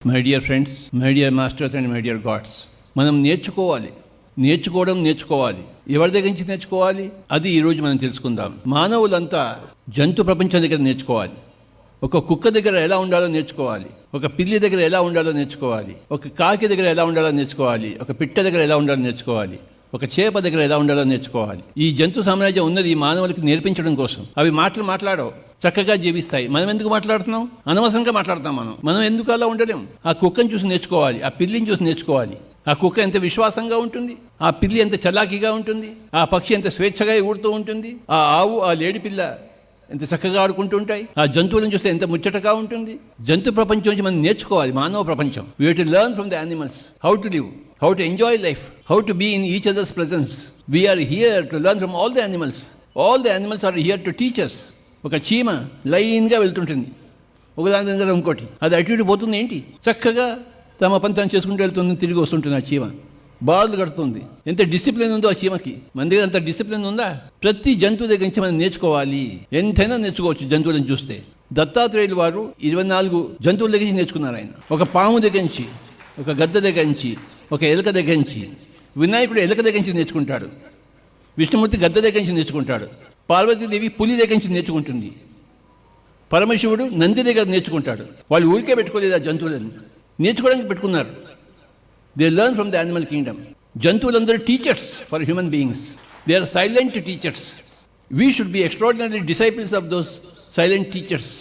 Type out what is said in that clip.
My dear friends, my dear masters and my dear God's, మనం నేర్చుకోవాలి. ఎవరి దగ్గర నుంచి నేర్చుకోవాలి? అది ఈరోజు మనం తెలుసుకుందాం. మానవులంతా జంతు ప్రపంచం దగ్గర నేర్చుకోవాలి. ఒక కుక్క దగ్గర ఎలా ఉండాలో నేర్చుకోవాలి, ఒక పిల్లి దగ్గర ఎలా ఉండాలో నేర్చుకోవాలి, ఒక కాకి దగ్గర ఎలా ఉండాలో నేర్చుకోవాలి, ఒక పిట్ట దగ్గర ఎలా ఉండాలో నేర్చుకోవాలి, ఒక చేప దగ్గర ఎలా ఉండాలో నేర్చుకోవాలి. ఈ జంతు సామ్రాజ్యం ఉన్నది ఈ మానవులకి నేర్పించడం కోసం. అవి మాట్లాడవు, చక్కగా జీవిస్తాయి. మనం ఎందుకు మాట్లాడుతున్నాం? అనవసరంగా మాట్లాడుతాం. మనం ఎందుకు అలా ఉండలేం? ఆ కుక్కను చూసి నేర్చుకోవాలి, ఆ పిల్లిని చూసి నేర్చుకోవాలి. ఆ కుక్క ఎంత విశ్వాసంగా ఉంటుంది, ఆ పిల్లి ఎంత చలాకీగా ఉంటుంది, ఆ పక్షి ఎంత స్వేచ్ఛగా ఎగురుతూ ఉంటుంది, ఆ ఆవు, ఆ లేడి పిల్ల ఎంత చక్కగా ఆడుకుంటూ ఉంటాయి. ఆ జంతువులను చూస్తే ఎంత ముచ్చటగా ఉంటుంది. జంతు ప్రపంచం నుంచి మనం నేర్చుకోవాలి. మానవ ప్రపంచం. We have to learn from the animals how to live, how to enjoy life, how to be in each other's presence. We are here to learn from all the animals. All the animals are here to teach us. ఒక చీమ లైన్గా వెళ్తుంటుంది, ఒకదాని దగ్గర ఇంకోటి, అది అటు ఇటు పోతుంది. ఏంటి చక్కగా తమ పంతం చేసుకుంటూ వెళ్తుంది, తిరిగి వస్తుంటుంది. ఆ చీమ బార్లు కడుతుంది. ఎంత డిసిప్లిన్ ఉందో ఆ చీమకి. మన దగ్గర అంత డిసిప్లిన్ ఉందా? ప్రతి జంతువు దగ్గర నుంచి మనం నేర్చుకోవాలి. ఎంతైనా నేర్చుకోవచ్చు జంతువులను చూస్తే. దత్తాత్రేయులు వారు 24 జంతువుల దగ్గర నుంచి నేర్చుకున్నారు. ఆయన ఒక పాము దగ్గర నుంచి, ఒక గద్ద దగ్గర నుంచి, ఒక ఎలుక దగ్గర నుంచి. వినాయకుడు ఎలుక దగ్గర నుంచి నేర్చుకుంటాడు, విష్ణుమూర్తి గద్ద దగ్గర నుంచి నేర్చుకుంటాడు, పార్వతీదేవి పులి దగ్గర నుంచి నేర్చుకుంటుంది, పరమశివుడు నంది దగ్గర నేర్చుకుంటాడు. వాళ్ళు ఊరికే పెట్టుకోలేదు, ఆ జంతువులను నేర్చుకోవడానికి పెట్టుకున్నారు. They learn from the animal kingdom. జంతువులందరూ teachers for human beings. They are silent teachers. We should be extraordinary disciples of those silent teachers.